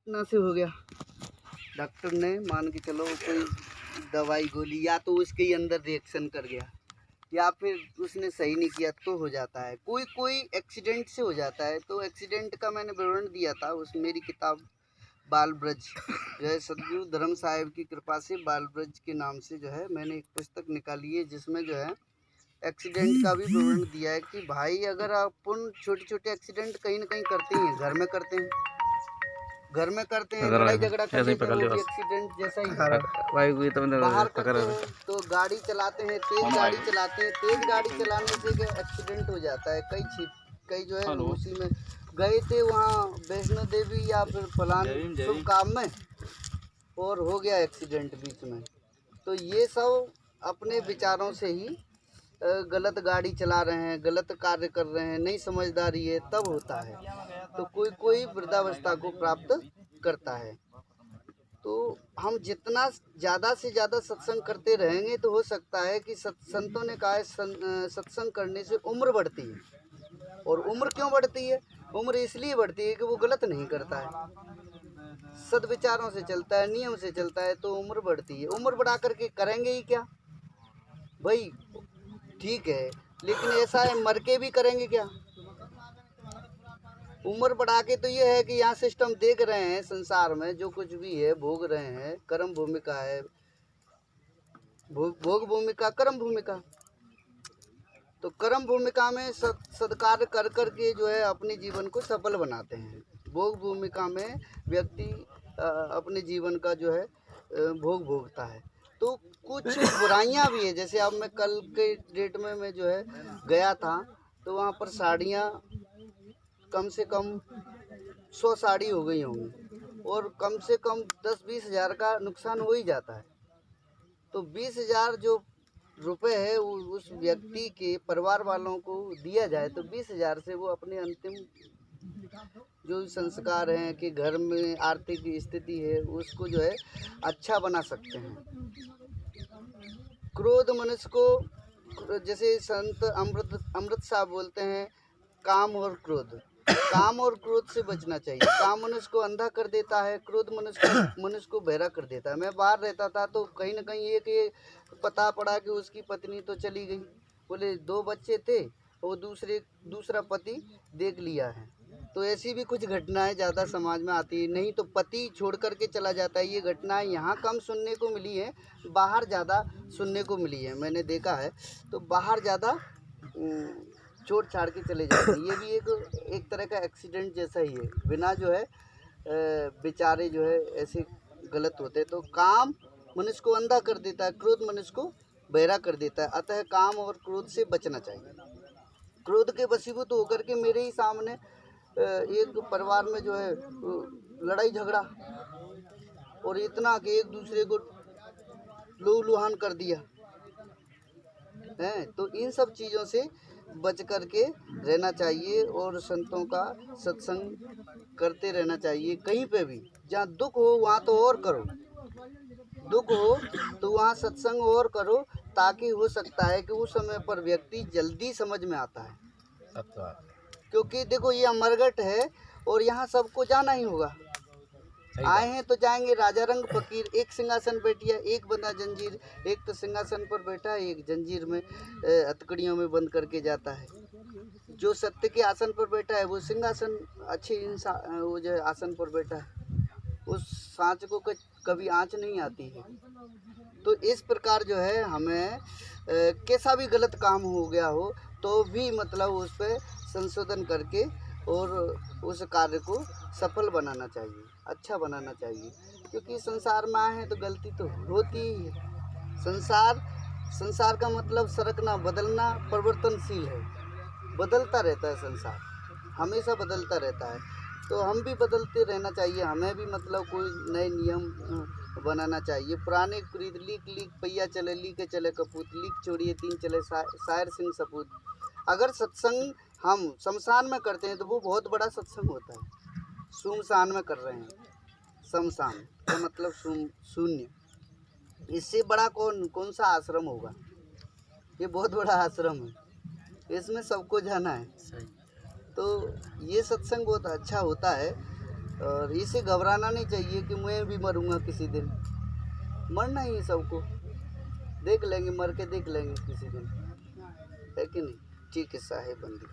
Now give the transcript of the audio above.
ना से हो गया। डॉक्टर ने मान के चलो कोई दवाई गोली या तो उसके अंदर रिएक्शन कर गया या फिर उसने सही नहीं किया तो हो जाता है। कोई कोई एक्सीडेंट से हो जाता है। तो एक्सीडेंट का मैंने विवरण दिया था उस मेरी किताब बाल ब्रज जो है सदगुरु धर्म साहिब की कृपा से बाल ब्रज के नाम से जो है मैंने एक पुस्तक निकाली है जिसमें जो है एक्सीडेंट का भी विवरण दिया है कि भाई अगर अपन छोटे छोटे एक्सीडेंट कहीं ना कहीं करते हैं, घर में करते हैं, लड़ाई झगड़ा कर लेते हैं, वो भी एक्सीडेंट जैसा ही है। बाहर करते हैं तो गाड़ी चलाते हैं, तेज गाड़ी चलाते हैं, तेज गाड़ी चलाने से एक्सीडेंट हो जाता है। कई जो है उसी में गए थे वहाँ वैष्णो देवी या फिर फलान शुभ काम में और हो गया एक्सीडेंट बीच में। तो ये सब अपने विचारों से ही गलत गाड़ी चला रहे हैं, गलत कार्य कर रहे हैं, नहीं समझदारी है तब होता है। तो कोई कोई वृद्धावस्था को प्राप्त करता है। तो हम जितना ज़्यादा से ज़्यादा सत्संग करते रहेंगे तो हो सकता है कि संतों ने कहा है सत्संग करने से उम्र बढ़ती है। और उम्र क्यों बढ़ती है? उम्र इसलिए बढ़ती है कि वो गलत नहीं करता है, सद्विचारों से चलता है, नियम से चलता है, तो उम्र बढ़ती है। उम्र बढ़ा करके करेंगे ही क्या भाई? ठीक है, लेकिन ऐसा है मर के भी करेंगे क्या? उम्र बढ़ा के तो ये है कि यहाँ सिस्टम देख रहे हैं संसार में जो कुछ भी है भोग रहे हैं, कर्म भूमिका है, भोग भूमिका कर्म भूमिका। तो कर्म भूमिका में सत्कार्य कर कर के जो है अपने जीवन को सफल बनाते हैं। भोग भूमिका में व्यक्ति अपने जीवन का जो है भोग भोगता है। तो कुछ बुराइयां भी है, जैसे अब मैं कल के डेट में मैं जो है गया था तो वहाँ पर साड़ियाँ कम से कम 100 साड़ी हो गई होंगी और कम से कम 10-20 हज़ार का नुकसान हो ही जाता है। तो 20,000 जो रुपए है उस व्यक्ति के परिवार वालों को दिया जाए तो 20,000 से वो अपने अंतिम जो संस्कार हैं कि घर में आर्थिक स्थिति है उसको जो है अच्छा बना सकते हैं। क्रोध मनुष्य को, जैसे संत अमृत साहब बोलते हैं, काम और क्रोध से बचना चाहिए। काम मनुष्य को अंधा कर देता है, क्रोध मनुष्य को बहरा कर देता है। मैं बाहर रहता था तो कहीं ना कहीं ये पता पड़ा कि उसकी पत्नी तो चली गई, बोले 2 बच्चे थे और दूसरा पति देख लिया है। तो ऐसी भी कुछ घटनाएं ज़्यादा समाज में आती है। नहीं तो पति छोड़ करके चला जाता है। ये घटनाएं यहाँ कम सुनने को मिली है, बाहर ज़्यादा सुनने को मिली है, मैंने देखा है। तो बाहर ज़्यादा छोड़ छाड़ के चले जाते हैं। ये भी एक तरह का एक्सीडेंट जैसा ही है। बिना जो है बेचारे जो है ऐसे गलत होते हैं। तो काम मनुष्य को अंधा कर देता है, क्रोध मनुष्य को बहरा कर देता है। अतः काम और क्रोध से बचना चाहिए। क्रोध के वशीभूत होकर के मेरे ही सामने एक परिवार में जो है लड़ाई झगड़ा और इतना कि एक दूसरे को लहू-लुहान कर दिया है। तो इन सब चीज़ों से बच कर के रहना चाहिए और संतों का सत्संग करते रहना चाहिए। कहीं पे भी जहाँ दुख हो वहाँ तो और करो, दुख हो तो वहाँ सत्संग और करो, ताकि हो सकता है कि उस समय पर व्यक्ति जल्दी समझ में आता है। क्योंकि देखो ये अमरगढ़ है और यहाँ सबको जाना ही होगा। आए हैं तो जाएंगे। राजा रंग फकीर, एक सिंहासन बैठिया, एक बंदा जंजीर। एक तो सिंहासन पर बैठा है, एक जंजीर में हथकड़ियों में बंद करके जाता है। जो सत्य के आसन पर बैठा है वो सिंहासन अच्छे इंसान वो जो आसन पर बैठा है, उस सांच को कभी आँच नहीं आती है। तो इस प्रकार जो है हमें कैसा भी गलत काम हो गया हो तो भी मतलब उस पर संशोधन करके और उस कार्य को सफल बनाना चाहिए, अच्छा बनाना चाहिए। क्योंकि संसार में आए हैं तो गलती तो होती ही है। संसार का मतलब सरकना, बदलना, परिवर्तनशील है, बदलता रहता है संसार, हमेशा बदलता रहता है। तो हम भी बदलते रहना चाहिए। हमें भी मतलब कोई नए नियम बनाना चाहिए। पुराने कुरीत लीक पहिया चले, लीके चले कपूत, लीक छोड़िए 3 चले शायर सिंह सपूत। अगर सत्संग हम शमशान में करते हैं तो वो बहुत बड़ा सत्संग होता है। सुमसान में कर रहे हैं, शमशान का मतलब शून्य। इससे बड़ा कौन सा आश्रम होगा? ये बहुत बड़ा आश्रम है, इसमें सबको जाना है। तो ये सत्संग बहुत अच्छा होता है। और इसे घबराना नहीं चाहिए कि मैं भी मरूंगा किसी दिन। मरना ही है सबको, देख लेंगे, मर के देख लेंगे किसी दिन, है कि नहीं। ठीक है साहेब बंदी।